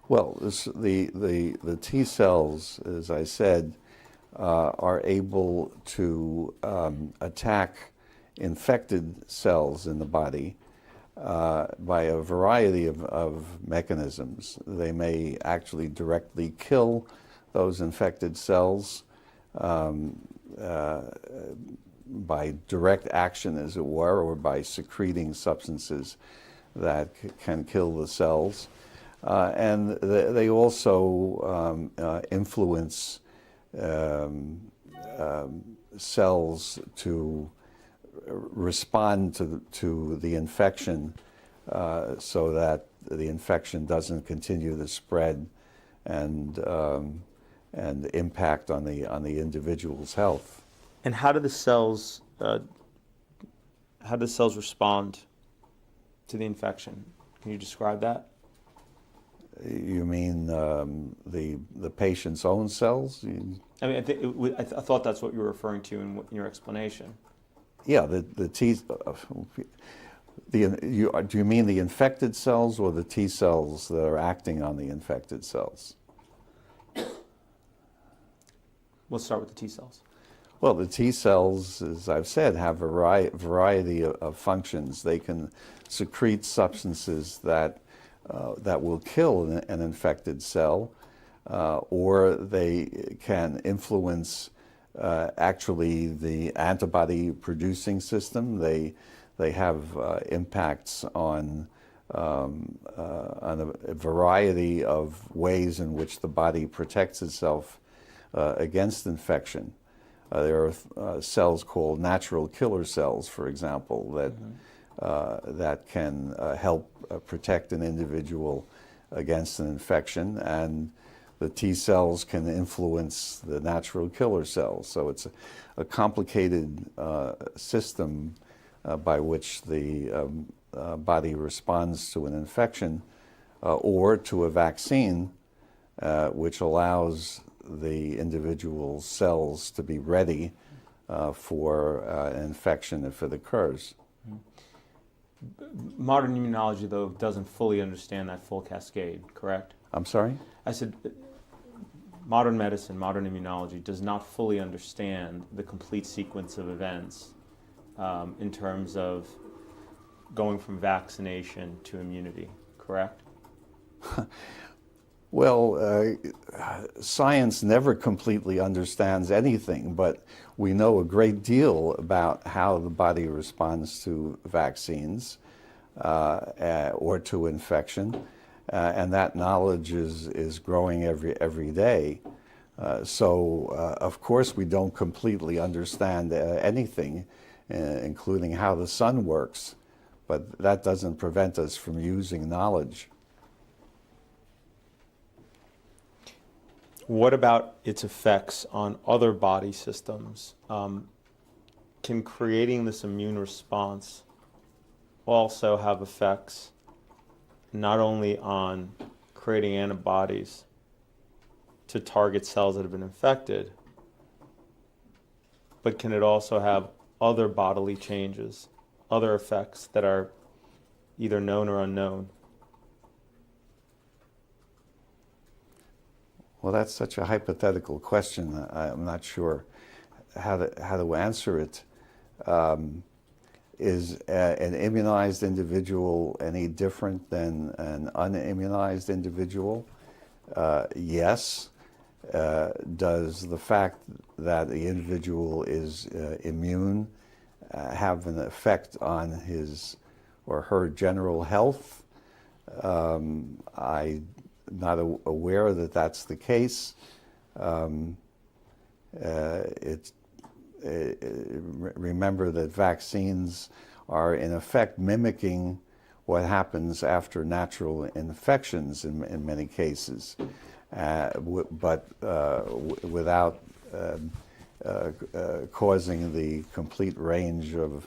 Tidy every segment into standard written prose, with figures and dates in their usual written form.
Well, the T cells, as I said, are able to attack infected cells in the body by a variety of mechanisms. They may actually directly kill those infected cells by direct action, as it were, or by secreting substances that can kill the cells. And they also influence cells to respond to the infection so that the infection doesn't continue to spread and impact on the individual's health. And how do the cells respond to the infection? Can you describe that? You mean the patient's own cells? I mean, I thought that's what you were referring to in your explanation. Yeah, the T. Do you mean the infected cells or the T cells that are acting on the infected cells? Let's start with the T cells. Well, the T cells, as I've said, have a variety of functions. They can secrete substances that will kill an infected cell, or they can influence actually the antibody-producing system. They have impacts on a variety of ways in which the body protects itself against infection. There are cells called natural killer cells, for example, that can help protect an individual against an infection, and the T cells can influence the natural killer cells. So it's a complicated system by which the body responds to an infection or to a vaccine, which allows the individual cells to be ready for an infection if it occurs. Modern immunology, though, doesn't fully understand that full cascade, correct? I'm sorry? I said modern medicine, modern immunology does not fully understand the complete sequence of events in terms of going from vaccination to immunity, correct? Well, science never completely understands anything, but we know a great deal about how the body responds to vaccines or to infection, and that knowledge is growing every day. Of course, we don't completely understand anything, including how the sun works, but that doesn't prevent us from using knowledge. What about its effects on other body systems? Can creating this immune response also have effects not only on creating antibodies to target cells that have been infected, but can it also have other bodily changes, other effects that are either known or unknown? Well, that's such a hypothetical question. I'm not sure how to answer it. Is an immunized individual any different than an unimmunized individual? Yes. Does the fact that the individual is immune have an effect on his or her general health? I'm not aware that that's the case. Remember that vaccines are in effect mimicking what happens after natural infections in many cases, but without causing the complete range of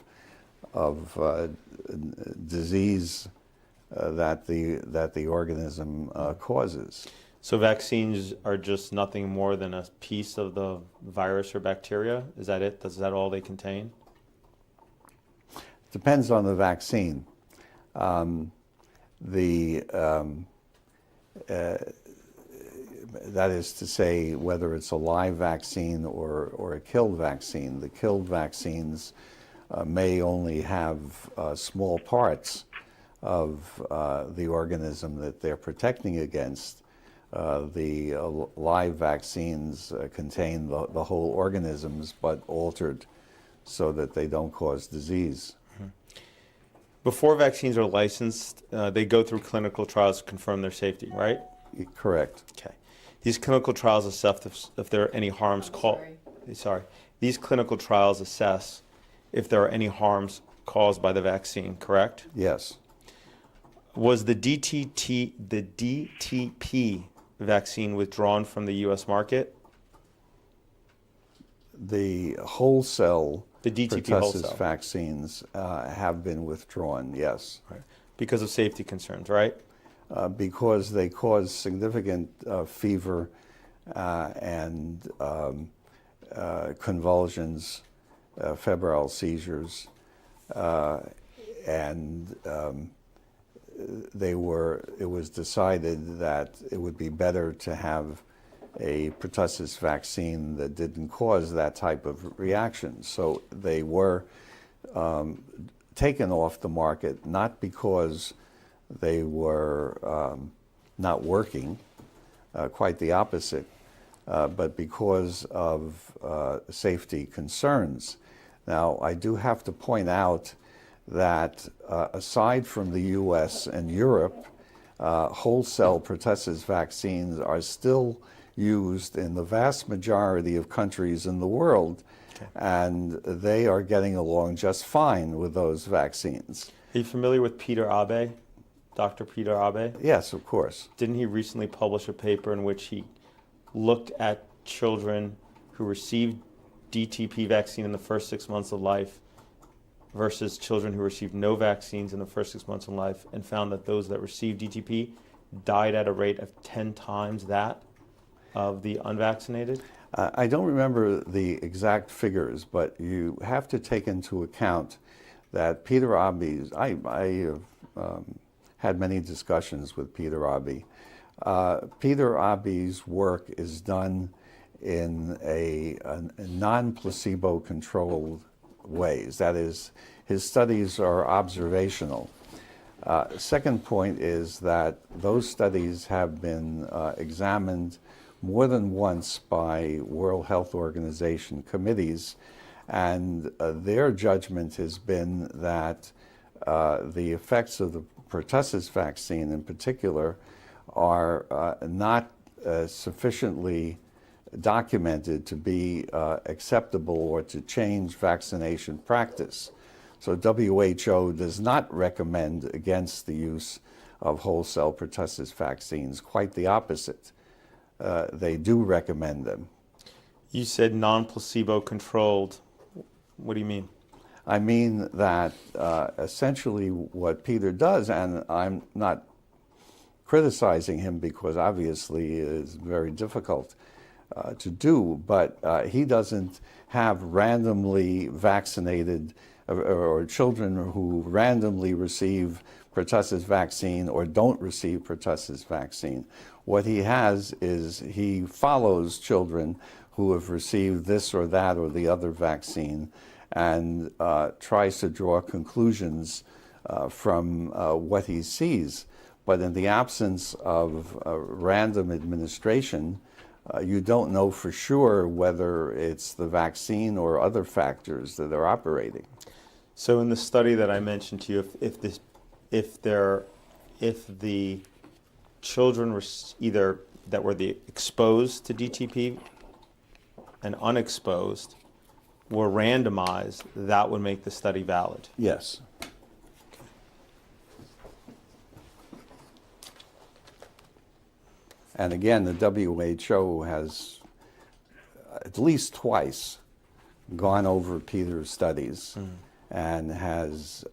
disease that the organism causes. So vaccines are just nothing more than a piece of the virus or bacteria? Is that it? Is that all they contain? Depends on the vaccine. that is to say, whether it's a live vaccine or a killed vaccine. The killed vaccines may only have small parts of the organism that they're protecting against. The live vaccines contain the whole organisms, but altered so that they don't cause disease. Before vaccines are licensed, they go through clinical trials to confirm their safety, right? Correct. Okay. These clinical trials assess if there are any harms These clinical trials assess if there are any harms caused by the vaccine, correct? Yes. Was the DTP vaccine withdrawn from the U.S. market? The wholesale The DTP pertussis wholesale. vaccines have been withdrawn, yes. Right. Because of safety concerns, right? Because they cause significant fever and convulsions, febrile seizures, and it was decided that it would be better to have a pertussis vaccine that didn't cause that type of reaction. So they were taken off the market, not because they were not working, quite the opposite, but because of safety concerns. Now, I do have to point out that aside from the US and Europe, wholesale pertussis vaccines are still used in the vast majority of countries in the world, and they are getting along just fine with those vaccines. Are you familiar with Peter Abe, Dr. Peter Abe? Yes, of course. Didn't he recently publish a paper in which he looked at children who received DTP vaccine in the first 6 months of life versus children who received no vaccines in the first 6 months of life, and found that those that received DTP died at a rate of 10 times that of the unvaccinated? I don't remember the exact figures, but you have to take into account that Peter Abe's, I have had many discussions with Peter Abe. Peter Abe's work is done in a non-placebo controlled ways. That is, his studies are observational. Second point is that those studies have been examined more than once by World Health Organization committees, and their judgment has been that the effects of the pertussis vaccine in particular are not sufficiently documented to be acceptable or to change vaccination practice. So WHO does not recommend against the use of wholesale pertussis vaccines, quite the opposite. They do recommend them. You said non-placebo controlled. What do you mean? I mean that essentially what Peter does, and I'm not criticizing him because obviously it is very difficult to do, but he doesn't have randomly vaccinated or children who randomly receive pertussis vaccine or don't receive pertussis vaccine. What he has is he follows children who have received this or that or the other vaccine and tries to draw conclusions from what he sees. But in the absence of random administration, you don't know for sure whether it's the vaccine or other factors that are operating. So in the study that I mentioned to you, if the children were either that were exposed to DTP and unexposed were randomized, that would make the study valid. Yes. And again, the WHO has at least twice gone over Peter's studies and has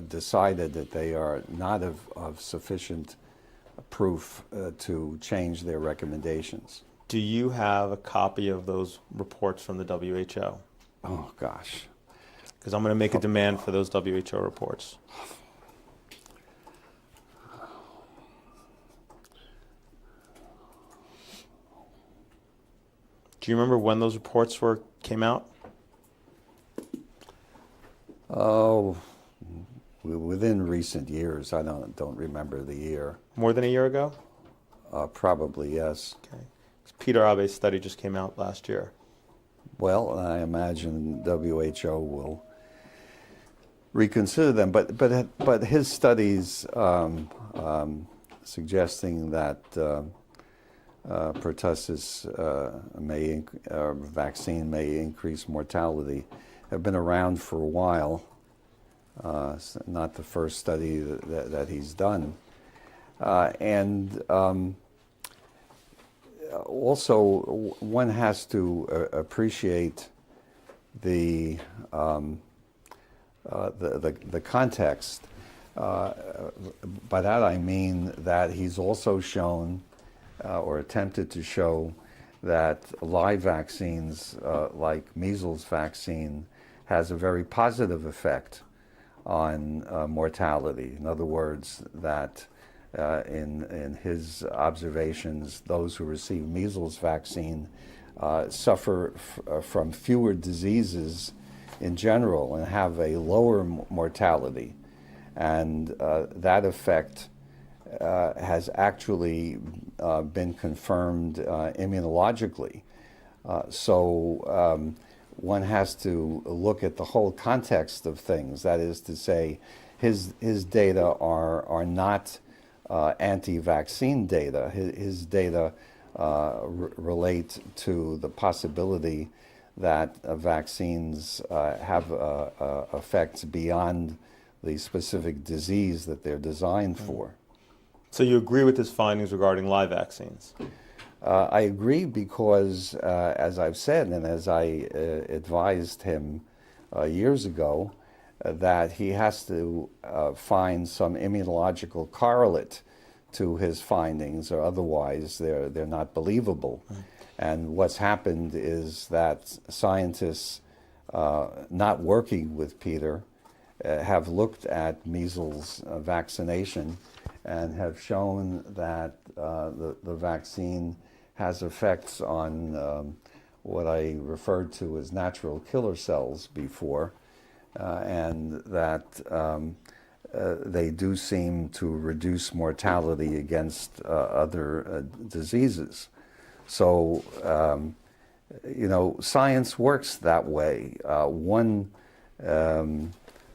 decided that they are not of sufficient proof to change their recommendations. Do you have a copy of those reports from the WHO? Oh, gosh. Because I'm going to make a demand for those WHO reports. Do you remember when those reports came out? Oh, within recent years. I don't remember the year. More than a year ago? Probably, yes. Okay. Peter Abe's study just came out last year. Well, I imagine WHO will reconsider them, but his studies suggesting that pertussis vaccine may increase mortality have been around for a while. It's not the first study that he's done, and also one has to appreciate the context. By that I mean that he's also shown or attempted to show that live vaccines like measles vaccine has a very positive effect on mortality. In other words, that in his observations, those who receive measles vaccine suffer from fewer diseases in general and have a lower mortality. And that effect has actually been confirmed immunologically. So one has to look at the whole context of things. That is to say, his data are not anti-vaccine data. His data relate to the possibility that vaccines have effects beyond the specific disease that they're designed for. So you agree with his findings regarding live vaccines? I agree because, as I've said, and as I advised him years ago, that he has to find some immunological correlate to his findings, or otherwise they're not believable. And what's happened is that scientists not working with Peter have looked at measles vaccination and have shown that the vaccine has effects on what I referred to as natural killer cells before, and that they do seem to reduce mortality against other diseases. So, science works that way. One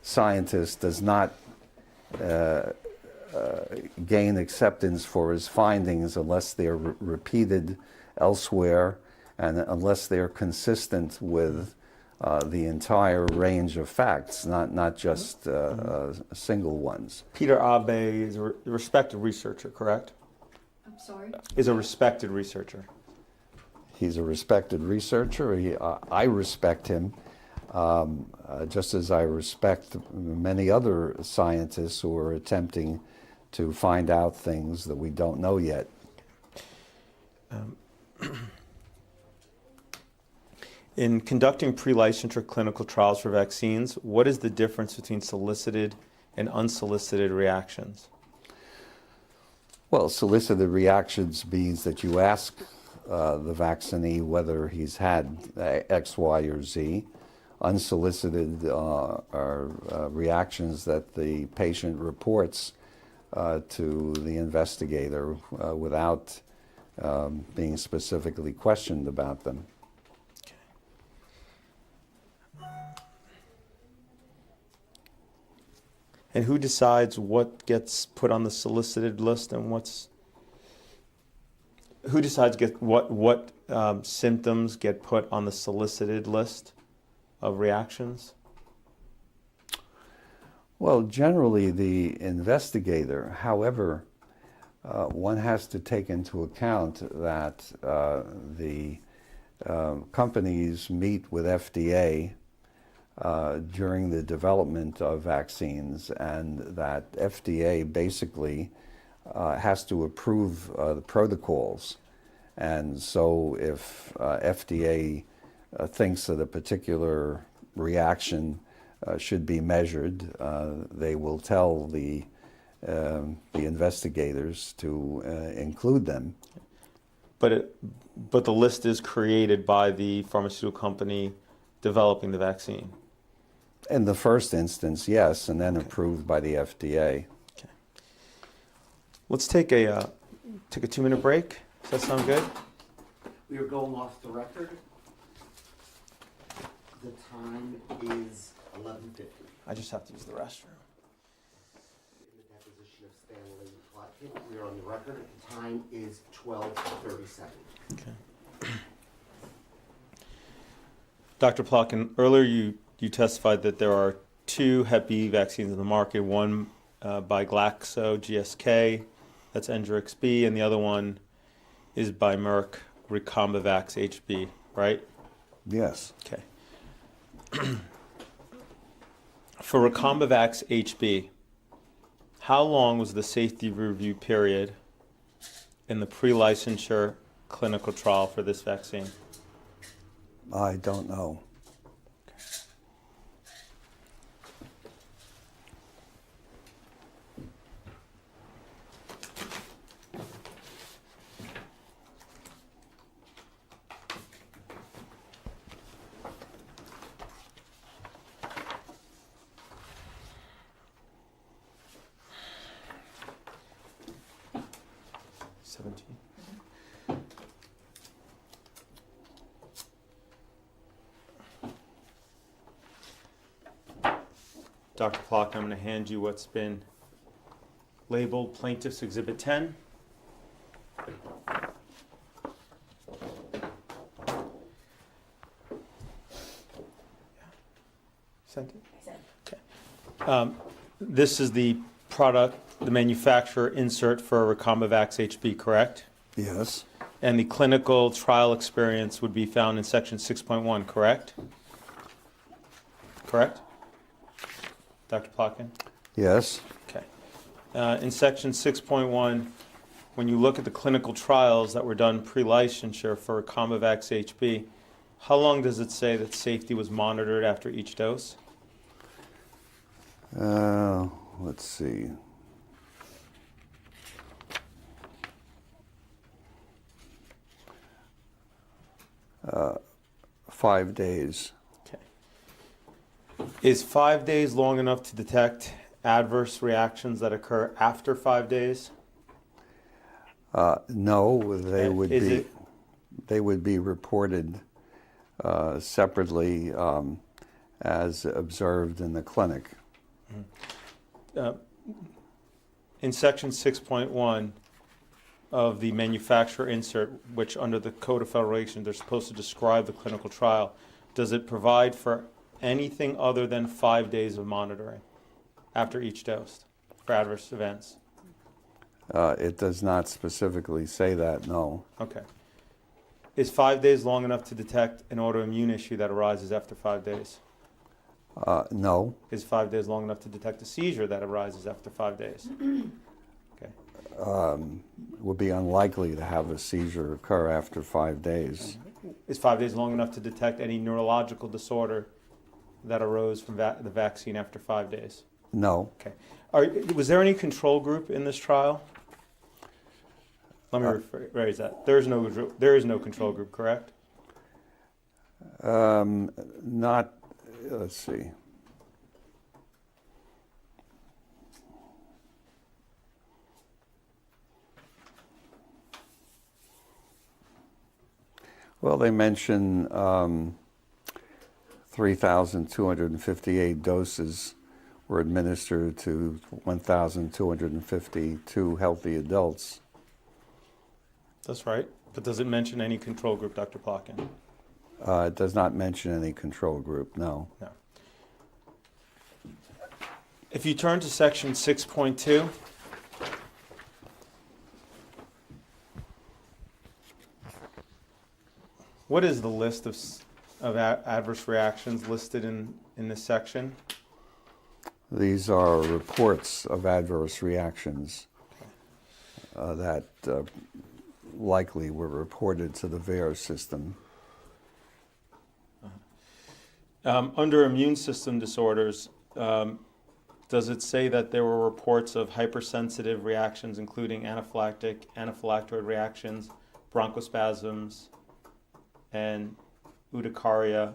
scientist does not gain acceptance for his findings unless they're repeated elsewhere and unless they're consistent with the entire range of facts, not just single ones. Peter Abe is a respected researcher, correct? I'm sorry? Is a respected researcher. He's a respected researcher. I respect him, just as I respect many other scientists who are attempting to find out things that we don't know yet. In conducting pre-licensure clinical trials for vaccines, what is the difference between solicited and unsolicited reactions? Well, solicited reactions means that you ask the vaccinee whether he's had X, Y, or Z. Unsolicited are reactions that the patient reports to the investigator without being specifically questioned about them. And who decides what gets put on the solicited list and who decides what symptoms get put on the solicited list of reactions? Well, generally the investigator. However, one has to take into account that the companies meet with FDA during the development of vaccines, and that FDA basically has to approve the protocols. And so if FDA thinks that a particular reaction should be measured, they will tell the investigators to include them. but the list is created by the pharmaceutical company developing the vaccine. In the first instance, yes, and then approved by the FDA. Okay. Let's take a 2-minute break. Does that sound good? We are going off the record. The time is 11:50. I just have to use the restroom. In the deposition of Stanley Plotkin, we are on the record. The time is 12:37. Okay. Dr. Plotkin, earlier you testified that there are 2 Hep B vaccines in the market, one by Glaxo GSK, that's Engerix B, and the other one is by Merck, Recombavax HB, right? Yes. Okay. For Recombavax HB, how long was the safety review period in the pre-licensure clinical trial for this vaccine? I don't know. Dr. Plotkin, I'm going to hand you what's been labeled Plaintiff's Exhibit 10. Sent it? Okay. This is the product, the manufacturer insert for Recombavax HB, correct? Yes. And the clinical trial experience would be found in section 6.1, correct? Correct? Dr. Plotkin? Yes. Okay. In section 6.1, when you look at the clinical trials that were done pre-licensure for Recombavax HB, how long does it say that safety was monitored after each dose? Let's see. Uh, 5 days. Is 5 days long enough to detect adverse reactions that occur after 5 days? No, Is they would be reported separately as observed in the clinic. In section 6.1 of the manufacturer insert, which under the Code of Federal Regulations they're supposed to describe the clinical trial, does it provide for anything other than 5 days of monitoring after each dose for adverse events? It does not specifically say that, no. Okay. Is 5 days long enough to detect an autoimmune issue that arises after 5 days? No. Is 5 days long enough to detect a seizure that arises after 5 days? Okay. It would be unlikely to have a seizure occur after 5 days. Is 5 days long enough to detect any neurological disorder that arose from the vaccine after 5 days? No. Okay. Was there any control group in this trial? Let me rephrase that. There is no control group, correct? Not, let's see. Well, they mention 3,258 doses were administered to 1,252 healthy adults. That's right. But does it mention any control group, Dr. Plotkin? It does not mention any control group, no. No. If you turn to section 6.2, what is the list of adverse reactions listed in this section? These are reports of adverse reactions that likely were reported to the VAERS system. Under immune system disorders, does it say that there were reports of hypersensitive reactions, including anaphylactoid reactions, bronchospasms, and urticaria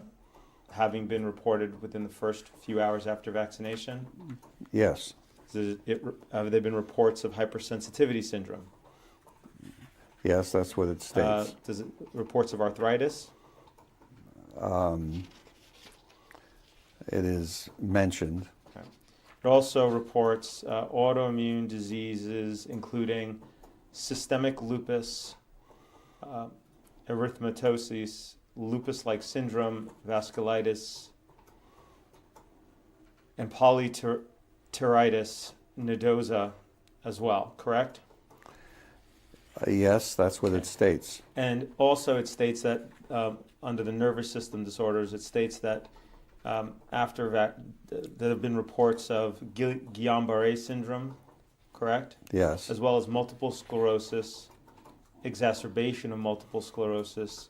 having been reported within the first few hours after vaccination? Yes. Have there been reports of hypersensitivity syndrome? Yes, that's what it states. Reports of arthritis? It is mentioned. Okay. It also reports autoimmune diseases, including systemic lupus, erythematosus, lupus-like syndrome, vasculitis, and polyarteritis nodosa as well, correct? Yes, that's what it states. And also it states that under the nervous system disorders, it states that there have been reports of Guillain-Barré syndrome, correct? Yes. As well as multiple sclerosis, exacerbation of multiple sclerosis,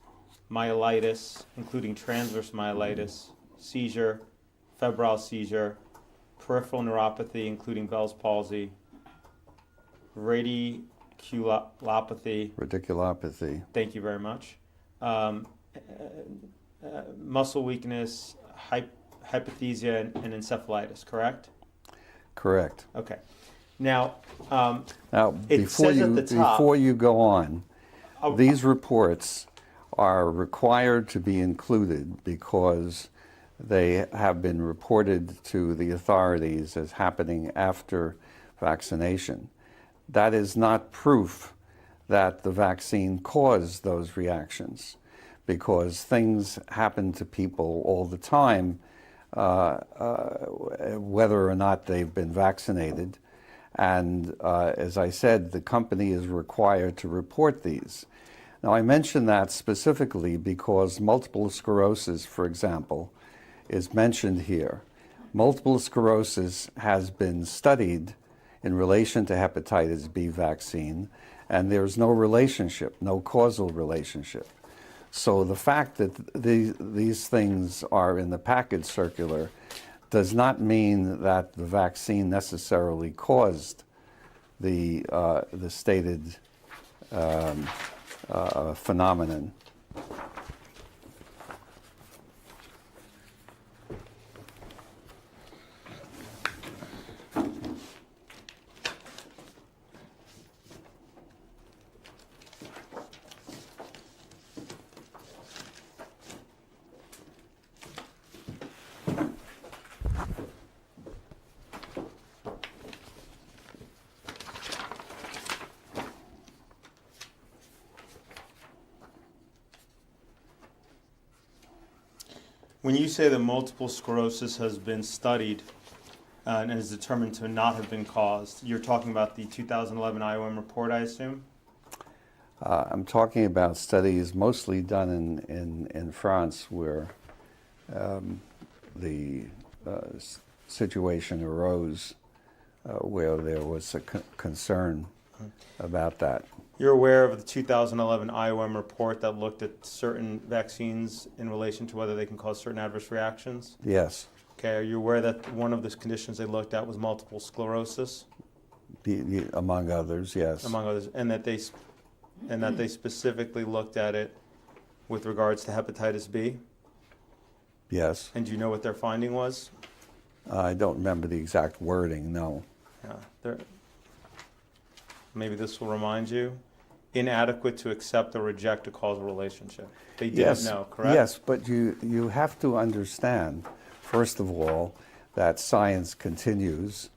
myelitis, including transverse myelitis, seizure, febrile seizure, peripheral neuropathy, including Bell's palsy, radiculopathy. Thank you very much. Muscle weakness, hypothesia, and encephalitis, correct? Correct. Okay. Now, it before says you at the top, before you go on, these reports are required to be included because they have been reported to the authorities as happening after vaccination. That is not proof that the vaccine caused those reactions, because things happen to people all the time, whether or not they've been vaccinated. And as I said, the company is required to report these. Now, I mention that specifically because multiple sclerosis, for example, is mentioned here. Multiple sclerosis has been studied in relation to hepatitis B vaccine, and there's no relationship, no causal relationship. So the fact that these things are in the package circular does not mean that the vaccine necessarily caused the stated phenomenon. when you say that multiple sclerosis has been studied and is determined to not have been caused, you're talking about the 2011 IOM report, I assume? I'm talking about studies mostly done in France, where the situation arose where there was a concern about that. You're aware of the 2011 IOM report that looked at certain vaccines in relation to whether they can cause certain adverse reactions? Yes. Okay, are you aware that one of the conditions they looked at was multiple sclerosis? Among others, yes. Among others, and that they specifically looked at it with regards to hepatitis B? Yes. And do you know what their finding was? I don't remember the exact wording, no. Yeah, maybe this will remind you. Inadequate to accept or reject a causal relationship. They didn't know, correct? Yes, but you have to understand, first of all, that science continues,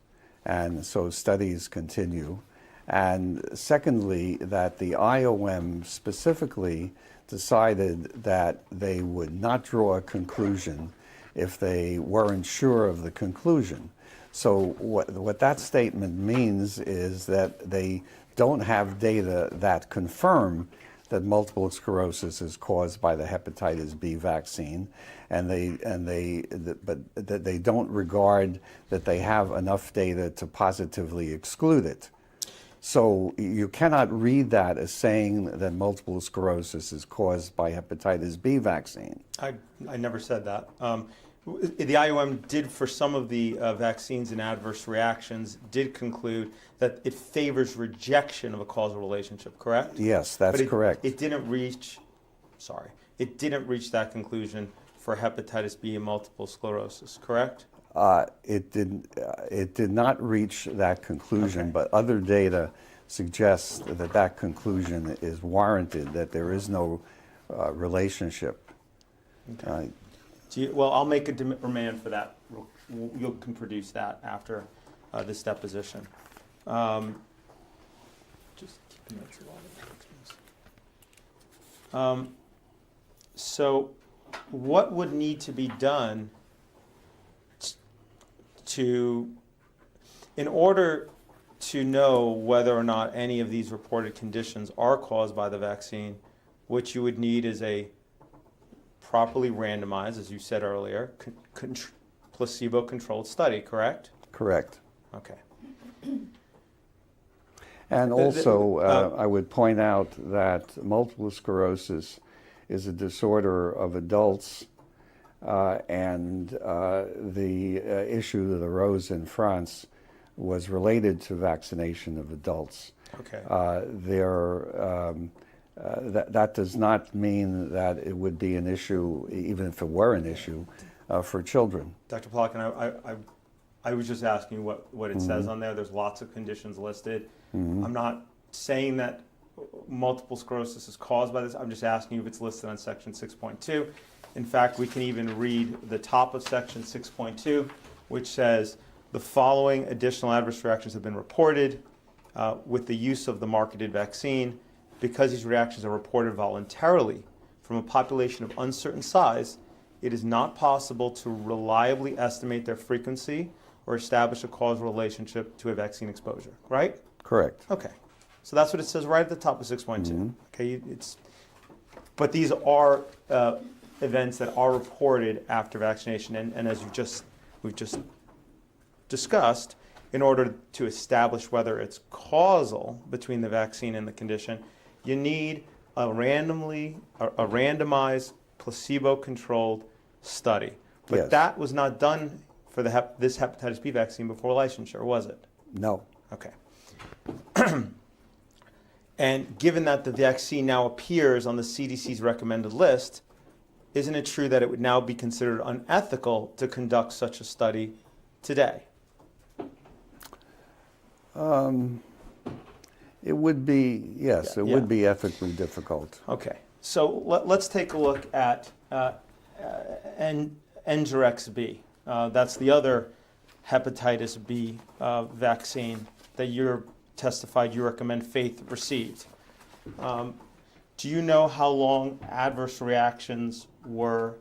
and so studies continue. And secondly, that the IOM specifically decided that they would not draw a conclusion if they weren't sure of the conclusion. So what that statement means is that they don't have data that confirm that multiple sclerosis is caused by the hepatitis B vaccine, but that they don't regard that they have enough data to positively exclude it. So you cannot read that as saying that multiple sclerosis is caused by hepatitis B vaccine. I never said that. The IOM did, for some of the vaccines and adverse reactions, did conclude that it favors rejection of a causal relationship, correct? Yes, that's But correct. it didn't reach that conclusion for hepatitis B and multiple sclerosis, correct? It did not reach that conclusion, Okay. but other data suggests that that conclusion is warranted, that there is no relationship. Okay. Well, I'll make a demand for that. You can produce that after this deposition. Just keep notes of all the things. So, what would need to be done in order to know whether or not any of these reported conditions are caused by the vaccine? What you would need is a properly randomized, as you said earlier, placebo-controlled study, correct? Correct. Okay. And also, I would point out that multiple sclerosis is a disorder of adults, and the issue that arose in France was related to vaccination of adults. Okay. That does not mean that it would be an issue, even if it were an issue, for children. Dr. Plotkin, I was just asking what it says on there. There's lots of conditions listed. I'm not saying that multiple sclerosis is caused by this. I'm just asking you if it's listed on section 6.2. In fact, we can even read the top of section 6.2, which says the following additional adverse reactions have been reported with the use of the marketed vaccine. Because these reactions are reported voluntarily from a population of uncertain size, it is not possible to reliably estimate their frequency or establish a causal relationship to a vaccine exposure, right? Correct. Okay. So that's what it says right at the top of 6.2. Okay, but these are events that are reported after vaccination, and as we've just discussed, in order to establish whether it's causal between the vaccine and the condition, you need a randomized, placebo-controlled study. But Yes. that was not done for this hepatitis B vaccine before licensure, was it? No. Okay. And given that the vaccine now appears on the CDC's recommended list, isn't it true that it would now be considered unethical to conduct such a study today? It would be, yes, Yeah, it would be ethically difficult. Okay, so let's take a look at Engerex B. That's the other hepatitis B vaccine that you're testified you recommend Faith received. Do you know how long adverse reactions were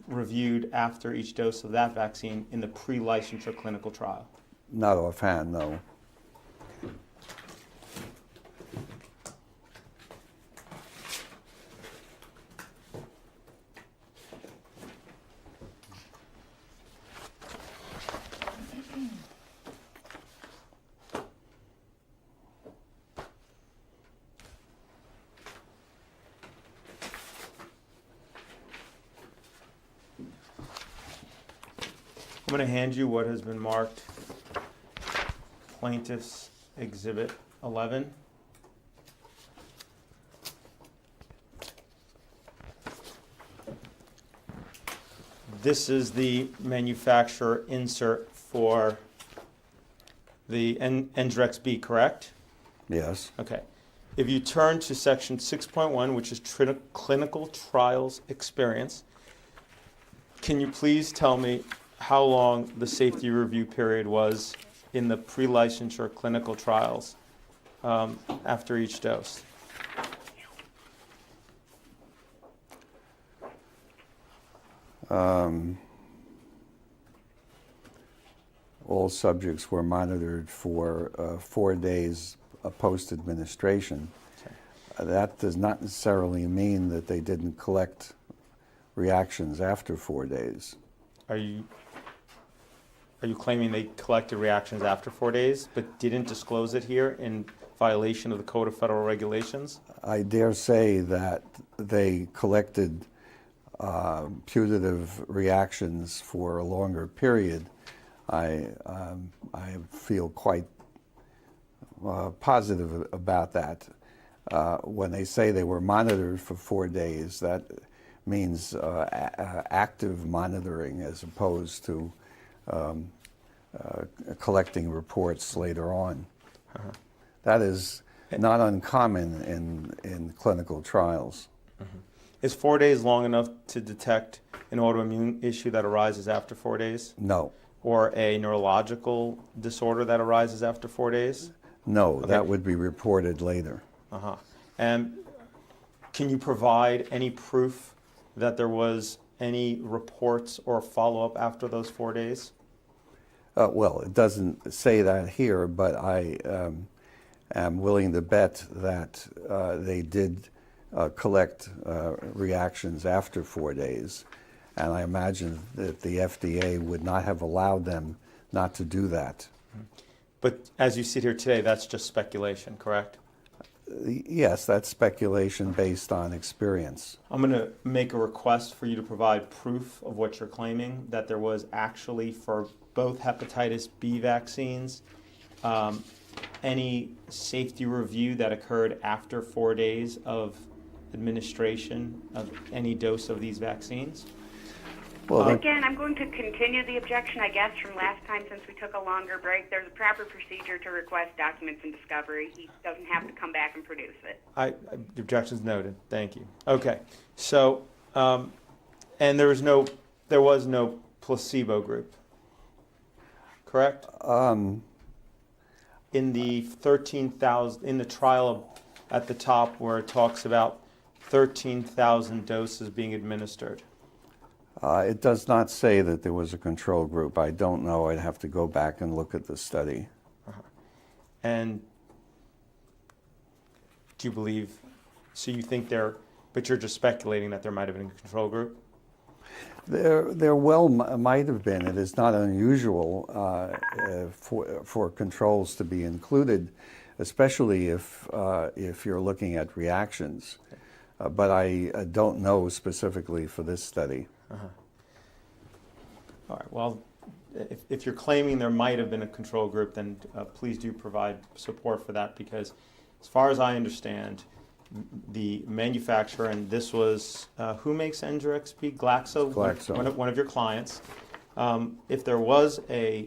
reviewed after each dose of that vaccine in the pre-licensure clinical trial? Not offhand, no. I'm going to hand you what has been marked Plaintiff's Exhibit 11. This is the manufacturer insert for the Engerex B, correct? Yes. Okay. If you turn to section 6.1, which is clinical trials experience, can you please tell me how long the safety review period was in the pre-licensure clinical trials after each dose? All subjects were monitored for 4 days post-administration. Okay. That does not necessarily mean that they didn't collect reactions after 4 days. Are you claiming they collected reactions after 4 days but didn't disclose it here in violation of the Code of Federal Regulations? I dare say that they collected putative reactions for a longer period, I feel quite positive about that. When they say they were monitored for 4 days, that means active monitoring as opposed to collecting reports later on. That is not uncommon in clinical trials. Is 4 days long enough to detect an autoimmune issue that arises after 4 days? No. Or a neurological disorder that arises after 4 days? No, Okay. that would be reported later. Uh-huh. And can you provide any proof that there was any reports or follow-up after those 4 days? Well, it doesn't say that here, but I am willing to bet that they did collect reactions after 4 days. And I imagine that the FDA would not have allowed them not to do that. But as you sit here today, that's just speculation, correct? Yes, that's speculation based on experience. I'm going to make a request for you to provide proof of what you're claiming, that there was actually for both hepatitis B vaccines, any safety review that occurred after 4 days of administration of any dose of these vaccines. Well, Again, I'm going to continue the objection, I guess, from last time since we took a longer break. There's a proper procedure to request documents and discovery. He doesn't have to come back and produce it. The objection's noted. Thank you. Okay. So, and there was no placebo group, correct? In the 13,000 in the trial at the top where it talks about 13,000 doses being administered. it does not say that there was a control group. I don't know. I'd have to go back and look at the study. And do you believe, so you think but you're just speculating that there might have been a control group? There well might have been. It is not unusual for controls to be included, especially if you're looking at reactions. But I don't know specifically for this study. All right, well, if you're claiming there might have been a control group, then please do provide support for that, because as far as I understand, the manufacturer, and this was, who makes Engerix-B? Glaxo? Glaxo. One of your clients. If there was a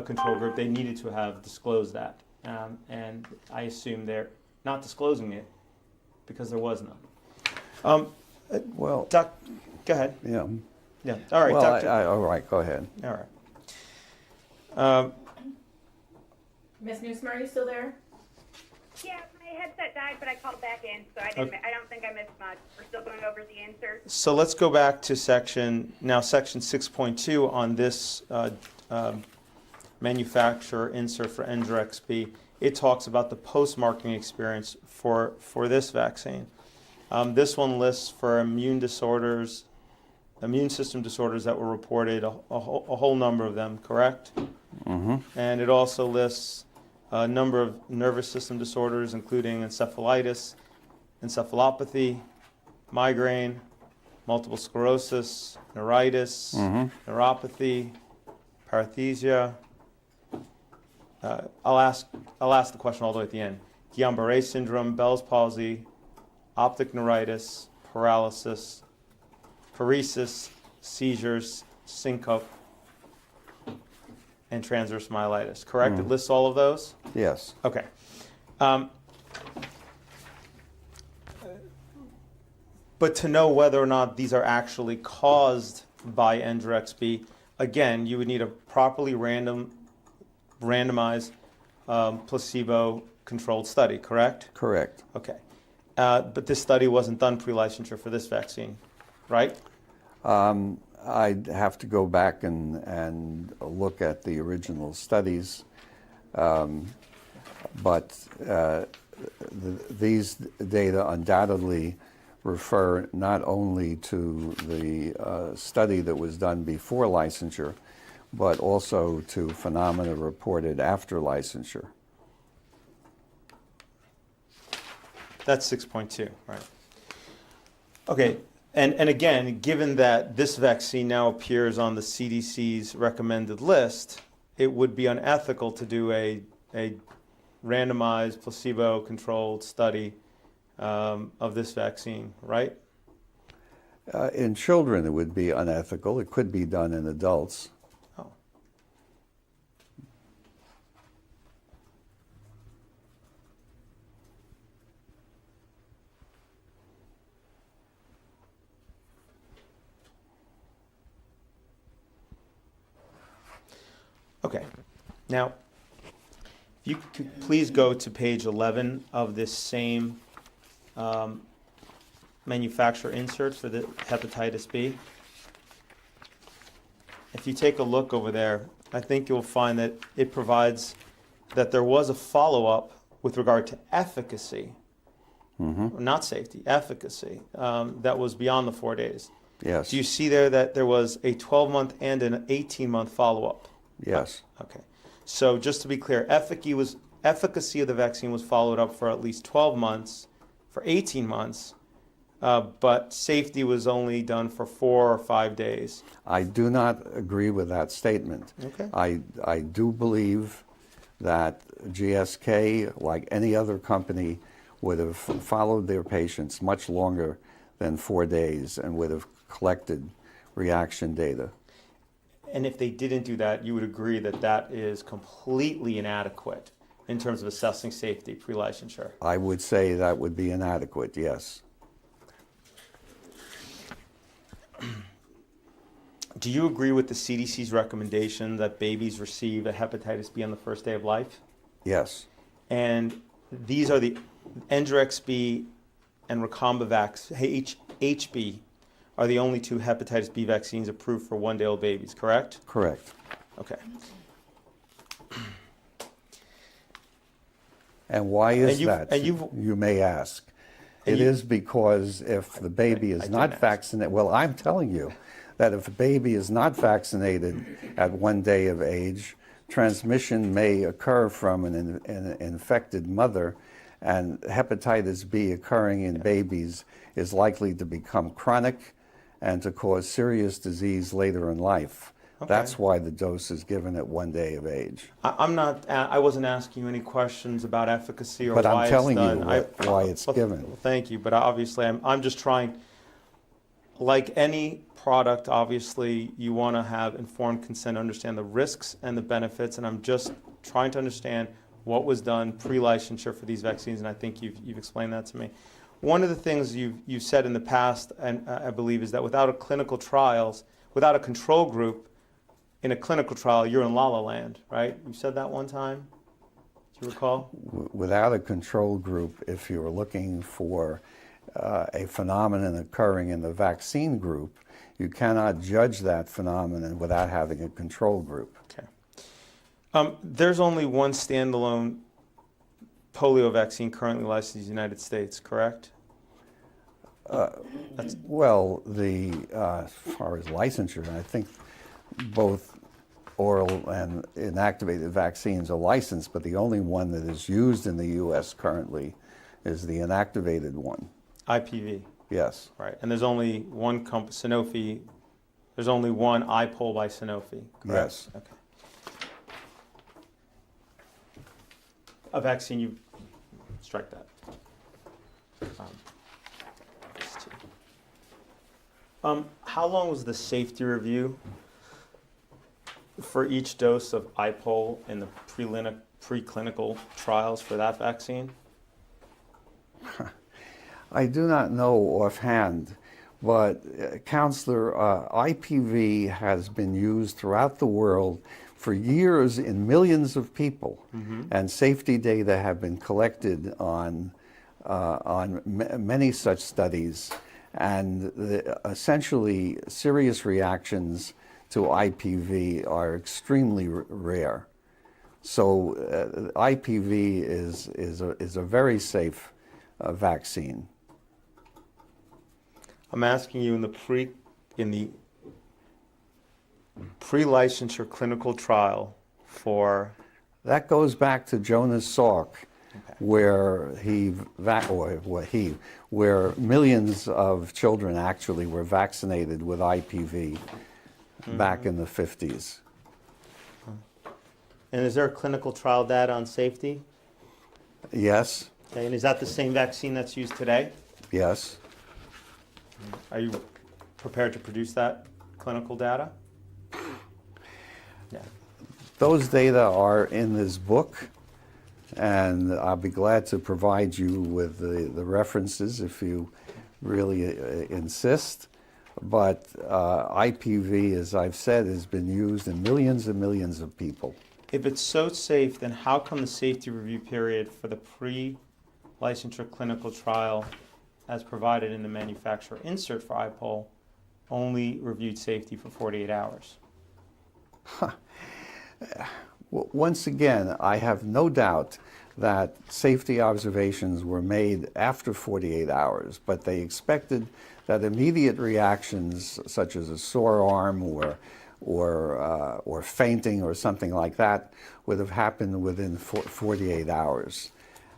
control group, they needed to have disclosed that. And I assume they're not disclosing it because there was none. Well, Go ahead. yeah. Yeah. All right, Well, Doctor. all right, go ahead. All right. Ms. Newsmer, are you still there? Yeah, my headset died, but I called back in, so I don't think I missed much. We're still going over the insert. So let's go back to section 6.2 on this manufacturer insert for Engerix-B. It talks about the post-marketing experience for this vaccine. This one lists for immune system disorders that were reported, a whole number of them, correct? Mm-hmm. And it also lists a number of nervous system disorders, including encephalitis, encephalopathy, migraine, multiple sclerosis, neuritis, neuropathy, paresthesia. I'll ask the question all the way at the end. Guillain-Barré syndrome, Bell's palsy, optic neuritis, paralysis, paresis, seizures, syncope, and transverse myelitis. Correct? It lists all of those? Yes. Okay. But to know whether or not these are actually caused by Engerix-B, again, you would need a properly randomized placebo-controlled study, correct? Correct. Okay. But this study wasn't done pre-licensure for this vaccine, right? I'd have to go back and look at the original studies, but these data undoubtedly refer not only to the study that was done before licensure, but also to phenomena reported after licensure. That's 6.2, right? Okay, and again, given that this vaccine now appears on the CDC's recommended list, it would be unethical to do a randomized, placebo-controlled study of this vaccine, right? In children, it would be unethical. It could be done in adults. Oh. Okay, now, if you could please go to page 11 of this same manufacturer insert for the hepatitis B. If you take a look over there, I think you'll find that it provides that there was a follow-up with regard to efficacy, not safety, efficacy, that was beyond the 4 days. Yes. Do you see there that there was a 12-month and an 18-month follow-up? Yes. Okay. So just to be clear, efficacy of the vaccine was followed up for at least 12 months, for 18 months, but safety was only done for 4 or 5 days. I do not agree with that statement. Okay. I do believe that GSK, like any other company, would have followed their patients much longer than 4 days and would have collected reaction data. And if they didn't do that, you would agree that that is completely inadequate in terms of assessing safety pre-licensure? I would say that would be inadequate, yes. Do you agree with the CDC's recommendation that babies receive a hepatitis B on the first day of life? Yes. And these are the Engerix B and Recombavax HB are the only 2 hepatitis B vaccines approved for 1-day-old babies, correct? Correct. Okay. And why is And that? You may ask. It is because if the baby I is didn't not ask. vaccinated, well, I'm telling you that if a baby is not vaccinated at 1 day of age, transmission may occur from an infected mother, and hepatitis B occurring in babies is likely to become chronic and to cause serious disease later in life. Okay. That's why the dose is given at 1 day of age. I wasn't asking you any questions about efficacy or But why I'm telling it's you done. why it's Well, given. Thank you, but obviously I'm just trying, like any product, obviously you want to have informed consent, understand the risks and the benefits, and I'm just trying to understand what was done pre-licensure for these vaccines, and I think you've explained that to me. One of the things you've said in the past, and I believe, is that without a without a control group in a clinical trial, you're in la-la land, right? You said that one time, do you recall? Without a control group, if you're looking for a phenomenon occurring in the vaccine group, you cannot judge that phenomenon without having a control group. Okay. There's only one standalone polio vaccine currently licensed in the United States, correct? Well, as far as licensure, I think both oral and inactivated vaccines are licensed, but the only one that is used in the U.S. currently is the inactivated one. IPV, Yes. right. And there's only one company, Sanofi, there's only one IPOL by Sanofi, correct? Yes. Okay. A vaccine, you strike that. How long was the safety review for each dose of IPOL in the preclinical trials for that vaccine? I do not know offhand, but Counselor, IPV has been used throughout the world for years in millions of people, and safety data have been collected on many such studies, and essentially serious reactions to IPV are extremely rare. So IPV is a very safe vaccine. I'm asking you in the pre-licensure clinical trial for That goes back to Jonas Salk where where millions of children actually were vaccinated with IPV back in the 50s. And is there clinical trial data on safety? Yes, Okay, and is that the same vaccine that's used today? yes. Are you prepared to produce that clinical data? Yeah. Those data are in this book, and I'll be glad to provide you with the references if you really insist. But IPV, as I've said, has been used in millions and millions of people. If it's so safe, then how come the safety review period for the pre-licensure clinical trial as provided in the manufacturer insert for IPOL only reviewed safety for 48 hours? Once again, I have no doubt that safety observations were made after 48 hours, but they expected that immediate reactions such as a sore arm or fainting or something like that would have happened within 48 hours.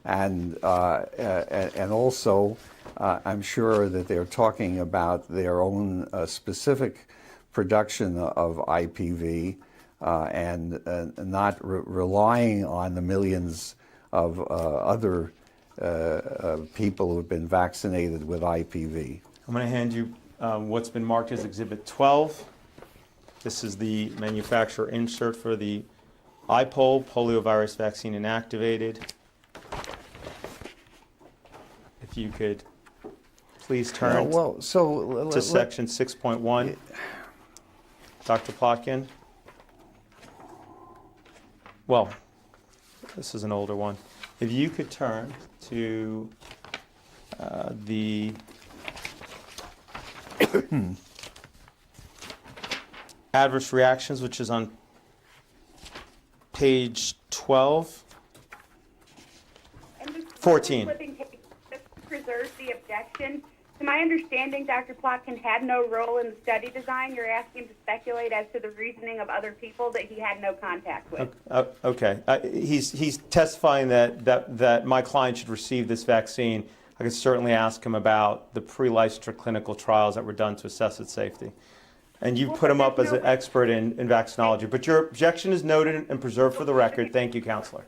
And also, I'm sure that they're talking about their own specific production of IPV and not relying on the millions of other people who have been vaccinated with IPV. I'm going to hand you what's been marked as Exhibit 12. This is the manufacturer insert for the IPOL, poliovirus vaccine inactivated. If you could please turn to section 6.1. Dr. Plotkin. Well, this is an older one. If you could turn to the adverse reactions, which is on page 12. And just 14. flipping page, just preserves the objection. To my understanding, Dr. Plotkin had no role in the study design. You're asking him to speculate as to the reasoning of other people that he had no contact with. Okay. He's testifying that my client should receive this vaccine. I could certainly ask him about the pre-licensure clinical trials that were done to assess its safety. And you put him up as an expert in vaccinology. But your objection is noted and preserved for the record. Thank you, Counselor.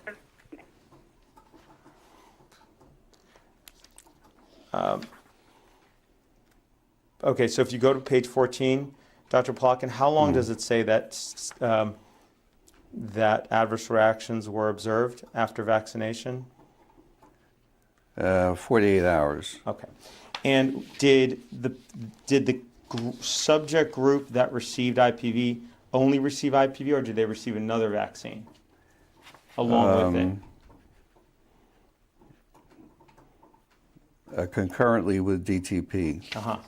Okay, so if you go to page 14, Dr. Plotkin, how long does it say that that adverse reactions were observed after vaccination? 48 hours. Okay. And did the subject group that received IPV only receive IPV, or did they receive another vaccine along with it? Concurrently with DTP. Uh-huh.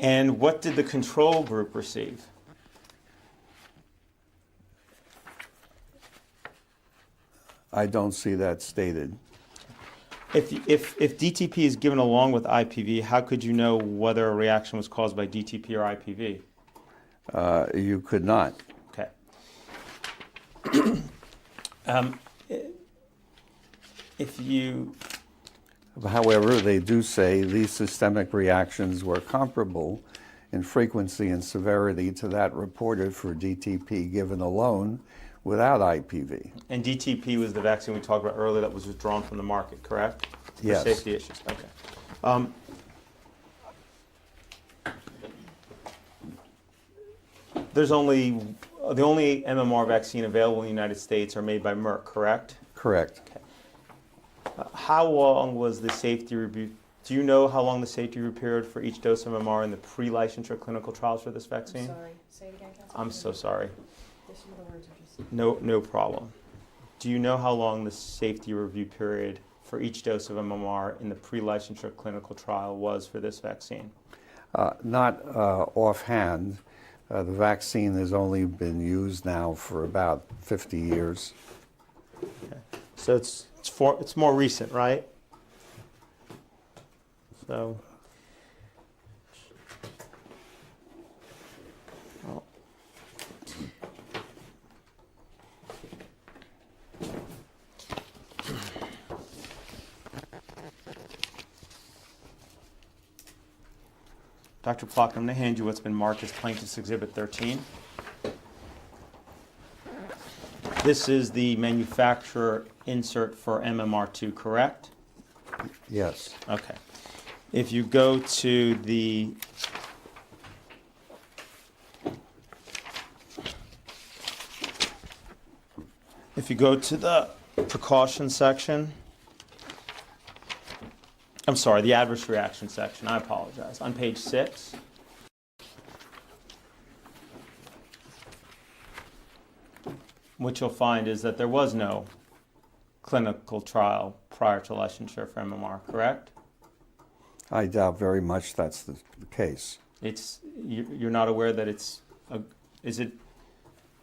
And what did the control group receive? I don't see that stated. If DTP is given along with IPV, how could you know whether a reaction was caused by DTP or IPV? You could not. Okay. If you... However, they do say these systemic reactions were comparable in frequency and severity to that reported for DTP given alone without IPV. And DTP was the vaccine we talked about earlier that was withdrawn from the market, correct? Yes. For safety issues. Okay. The only MMR vaccine available in the United States are made by Merck, correct? Correct. Okay. How long was the safety review? Do you know how long the safety review period for each dose of MMR in the pre-licensure clinical trials for this vaccine? Sorry, say it again, Councilman. I'm so sorry. Just some of the words are just... No problem. Do you know how long the safety review period for each dose of MMR in the pre-licensure clinical trial was for this vaccine? Not offhand. The vaccine has only been used now for about 50 years. Okay. So it's more recent, right? So, well, Dr. Plotkin, I'm going to hand you what's been marked as Plaintiff's Exhibit 13. This is the manufacturer insert for MMR2, correct? Yes. Okay. If you go to the precaution section, I'm sorry, the adverse reaction section, I apologize, on page 6, what you'll find is that there was no clinical trial prior to licensure for MMR, correct? I doubt very much that's the case. You're not aware that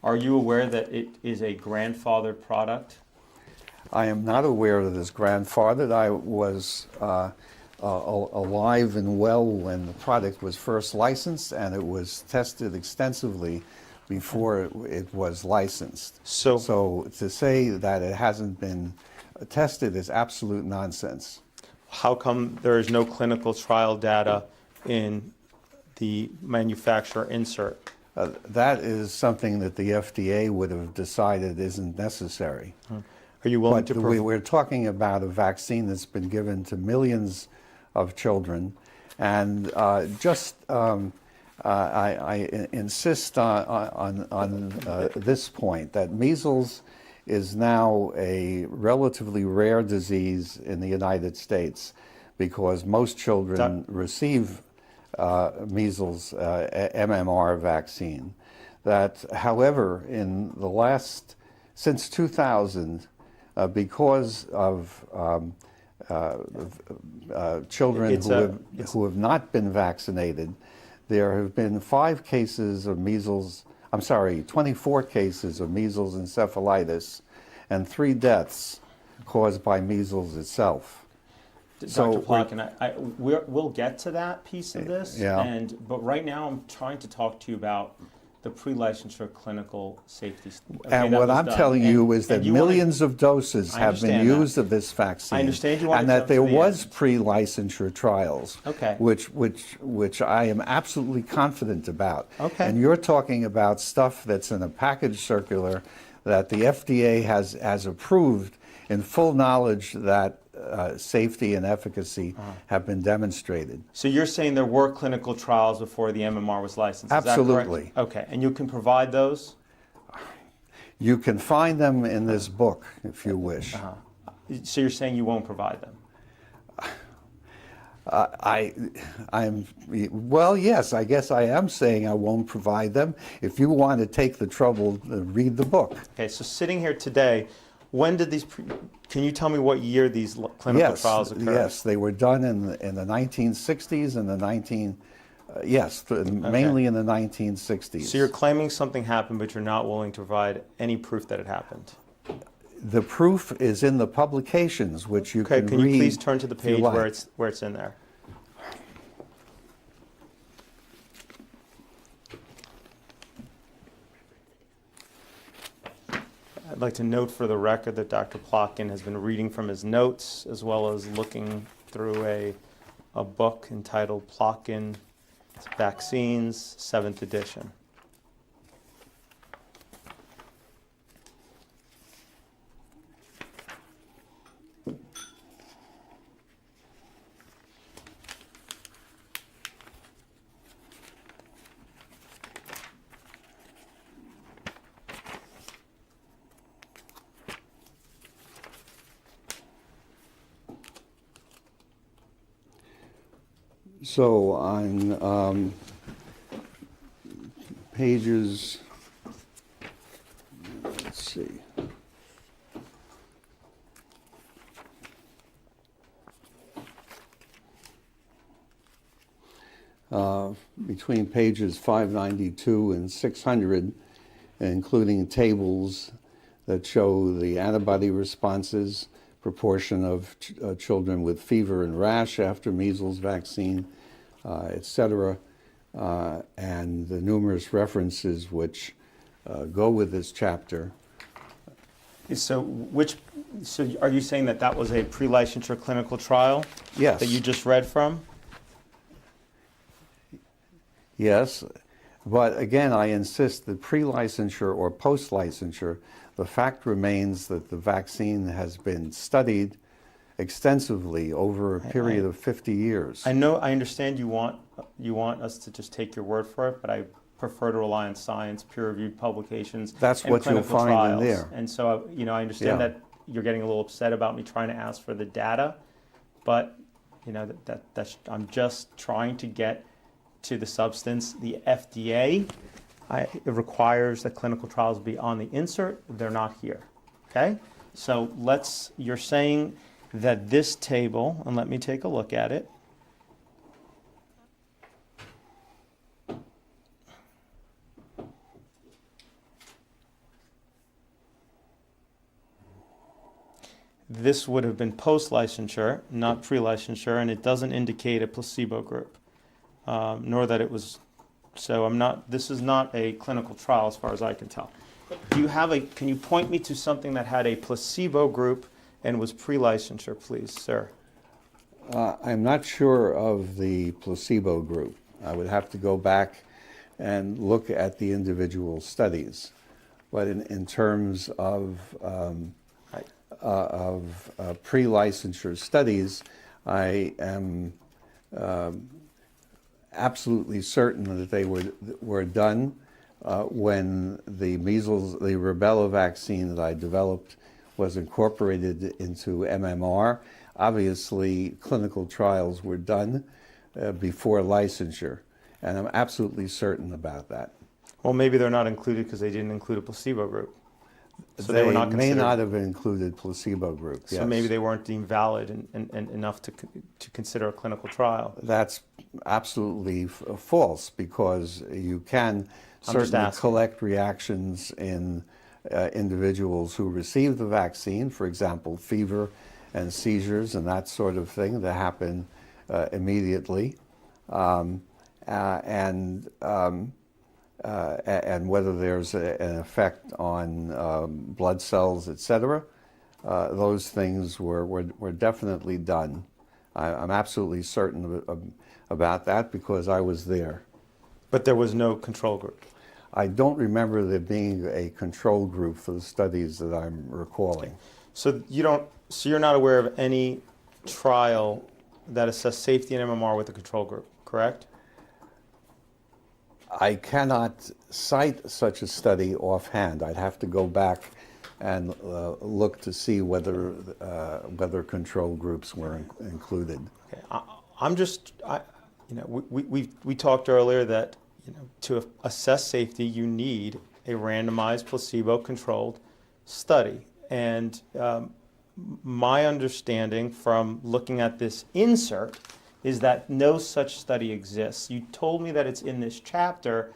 are you aware that it is a grandfathered product? I am not aware that it's grandfathered. I was alive and well when the product was first licensed, and it was tested extensively before it was licensed. So to say that it hasn't been tested is absolute nonsense. How come there is no clinical trial data in the manufacturer insert? That is something that the FDA would have decided isn't necessary. Are you willing But to we're talking about a vaccine that's been given to millions of children, and I insist on this point, that measles is now a relatively rare disease in the United States because most children receive measles MMR vaccine. That, however, since 2000, because of children who have not been vaccinated, there have been 24 cases of measles encephalitis and 3 deaths caused by measles itself. Dr. Plotkin, we'll get to that piece of this, yeah. But right now I'm trying to talk to you about the pre-licensure clinical safety. And what I'm telling you is that millions of doses have been used of this vaccine. I understand you want and to that jump there to the was end. pre-licensure trials, Okay. which I am absolutely confident about. Okay. And you're talking about stuff that's in a package circular that the FDA has approved in full knowledge that safety and efficacy have been demonstrated. So you're saying there were clinical trials before the MMR was licensed? Is that correct? Absolutely. Okay, and you can provide those? You can find them in this book if you wish. So you're saying you won't provide them? Well, yes, I guess I am saying I won't provide them. If you want to take the trouble to read the book. Okay, so sitting here today, when did can you tell me what year these clinical trials occurred? Yes, they were done in the 1960s and mainly in the 1960s. So you're claiming something happened, but you're not willing to provide any proof that it happened? The proof is in the publications, which you can read. Okay, can you please turn to the page where it's in there? I'd like to note for the record that Dr. Plotkin has been reading from his notes as well as looking through a book entitled Plotkin Vaccines, 7th edition. So on pages, let's see. Between pages 592 and 600, including tables that show the antibody responses, proportion of children with fever and rash after measles vaccine, etc., and the numerous references which go with this chapter. So are you saying that was a pre-licensure clinical trial? Yes. That you just read from? Yes, but again, I insist that pre-licensure or post-licensure, the fact remains that the vaccine has been studied extensively over a period of 50 years. I know, I understand you want us to just take your word for it, but I prefer to rely on science, peer-reviewed publications, That's and what you'll clinical find trials. in there. And so, I understand Yeah. that you're getting a little upset about me trying to ask for the data, but I'm just trying to get to the substance. The FDA it requires that clinical trials be on the insert. They're not here. Okay, so you're saying that this table, and let me take a look at it. This would have been post-licensure, not pre-licensure, and it doesn't indicate a placebo group, nor that it was. So this is not a clinical trial as far as I can tell. Can you point me to something that had a placebo group and was pre-licensure, please, sir? I'm not sure of the placebo group. I would have to go back and look at the individual studies. But in terms of pre-licensure studies, I am absolutely certain that they were done when the rubella vaccine that I developed was incorporated into MMR. Obviously, clinical trials were done before licensure, and I'm absolutely certain about that. Well, maybe they're not included because they didn't include a placebo group. So they were not may considered. Not have included placebo groups. So yes. maybe they weren't deemed valid and enough to consider a clinical trial. That's absolutely false, because you can certainly collect reactions in individuals who receive the vaccine, for example, fever and seizures and that sort of thing that happen immediately, and whether there's an effect on blood cells, etc. Those things were definitely done. I'm absolutely certain about that because I was there. But there was no control group. I don't remember there being a control group for the studies that I'm recalling. So you're not aware of any trial that assessed safety in MMR with a control group, correct? I cannot cite such a study offhand. I'd have to go back and look to see whether control groups were included. Okay. We talked earlier that to assess safety you need a randomized placebo-controlled study, and my understanding from looking at this insert is that no such study exists. You told me that it's in this chapter,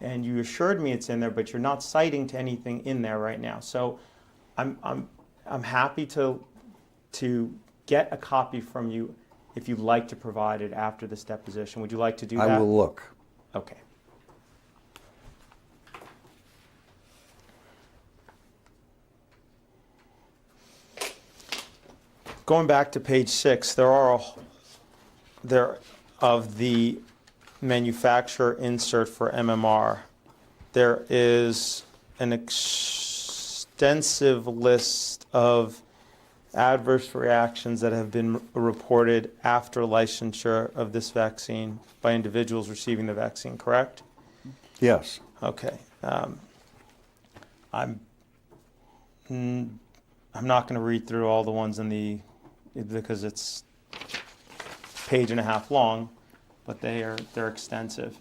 and you assured me it's in there, but you're not citing to anything in there right now. So I'm happy to get a copy from you if you'd like to provide it after this deposition. Would you like to do that? I will look. Okay. Going back to page 6, there of the manufacturer insert for MMR, there is an extensive list of adverse reactions that have been reported after licensure of this vaccine by individuals receiving the vaccine, correct? Yes. Okay. I'm not going to read through all the ones because it's page and a half long, but they're extensive.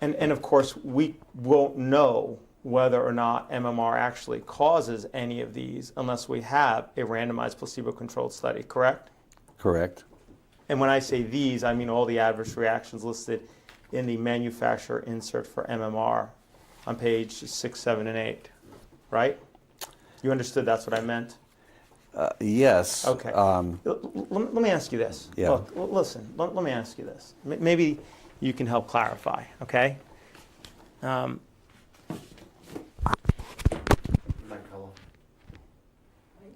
And of course, we won't know whether or not MMR actually causes any of these unless we have a randomized placebo-controlled study, correct? Correct. And when I say these, I mean all the adverse reactions listed in the manufacturer insert for MMR on page 6, 7, and 8, right? You understood that's what I meant? Yes. Okay. Let me ask you this. Yeah. Look, listen, let me ask you this. Maybe you can help clarify, okay? Mike Cullen. Mike.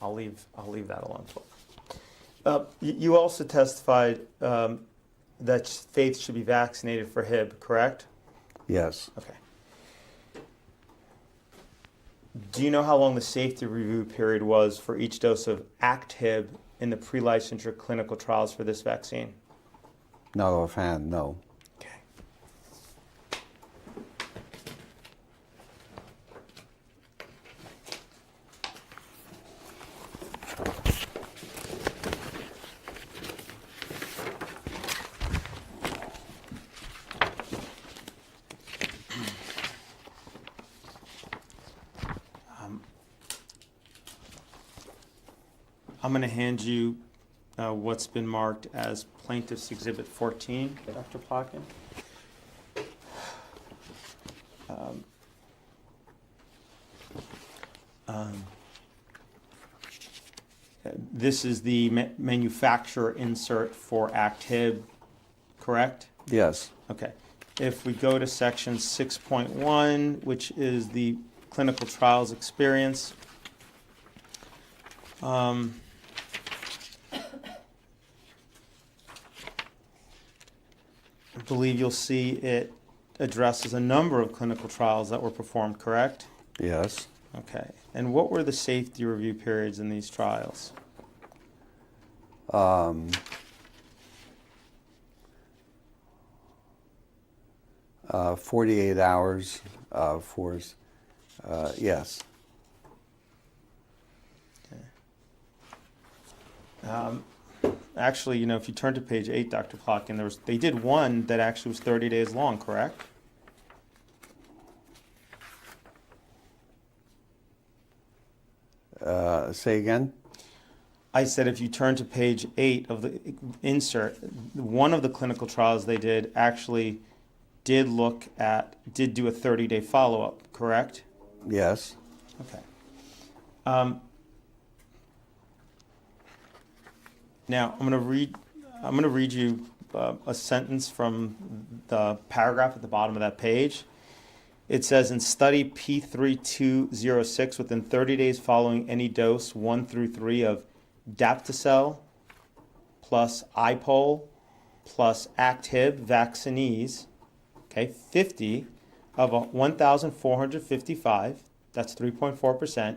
I'll leave that alone. You also testified that Faith should be vaccinated for Hib, correct? Yes. Okay. Do you know how long the safety review period was for each dose of ACT-HIB in the pre-licensure clinical trials for this vaccine? Not offhand, no. Okay. I'm going to hand you what's been marked as Plaintiff's Exhibit 14, Dr. Plotkin. This is the manufacturer insert for ACT-HIB, correct? Yes. Okay. If we go to section 6.1, which is the clinical trials experience, I believe you'll see it addresses a number of clinical trials that were performed, correct? Yes. Okay. And what were the safety review periods in these trials? 48 hours for, yes. Actually, you know, if you turn to page 8, Dr. Plotkin, they did one that actually was 30 days long, correct? Say again? I said if you turn to page 8 of the insert, one of the clinical trials they did actually did do a 30-day follow-up, correct? Yes. Okay. Now I'm going to read you a sentence from the paragraph at the bottom of that page. It says, in study P3206, within 30 days following any dose 1 through 3 of Daptocel plus IPOL plus ACT-HIB vaccinees, okay, 50 of 1,455, that's 3.4%,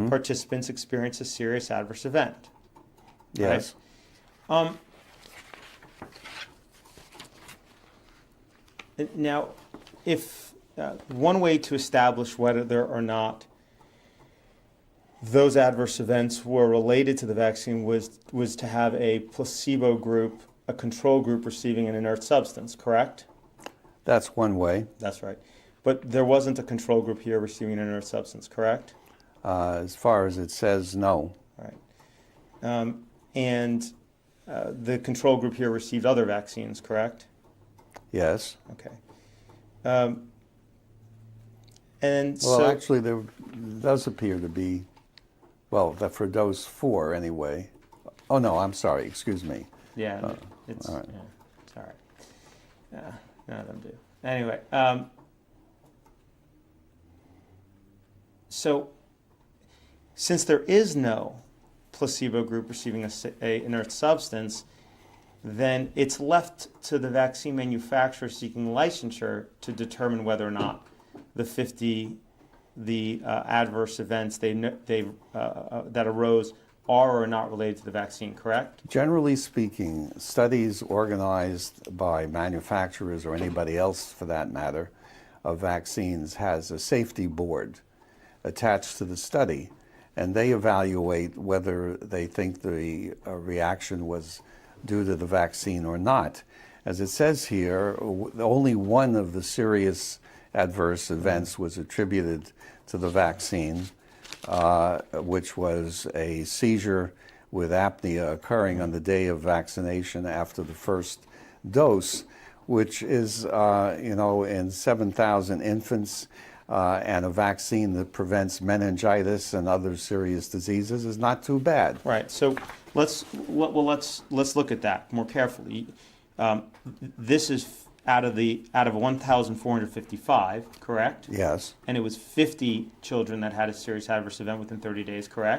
participants experienced a serious adverse event. Yes. Right? Now, if one way to establish whether or not those adverse events were related to the vaccine was to have a placebo group, a control group receiving an inert substance, correct? That's one way. That's right. But there wasn't a control group here receiving an inert substance, correct? As far as it says, no. Right. And the control group here received other vaccines, correct? Yes. Okay. And Well, so, actually, there does appear to be, well, that for dose 4 anyway. Oh, no, I'm sorry. Excuse me. yeah, it's all right. yeah, it's all right. None of them do. Anyway, so since there is no placebo group receiving a inert substance, then it's left to the vaccine manufacturer seeking licensure to determine whether or not the adverse events that arose are or are not related to the vaccine, correct? Generally speaking, studies organized by manufacturers or anybody else for that matter of vaccines has a safety board attached to the study, and they evaluate whether they think the reaction was due to the vaccine or not. As it says here, only one of the serious adverse events was attributed to the vaccine, which was a seizure with apnea occurring on the day of vaccination after the first dose, which is, in 7,000 infants, and a vaccine that prevents meningitis and other serious diseases is not too bad. Right. So let's look at that more carefully. This is out of 1,455, correct? Yes. And it was 50 children that had a serious adverse event within 30 days, correct?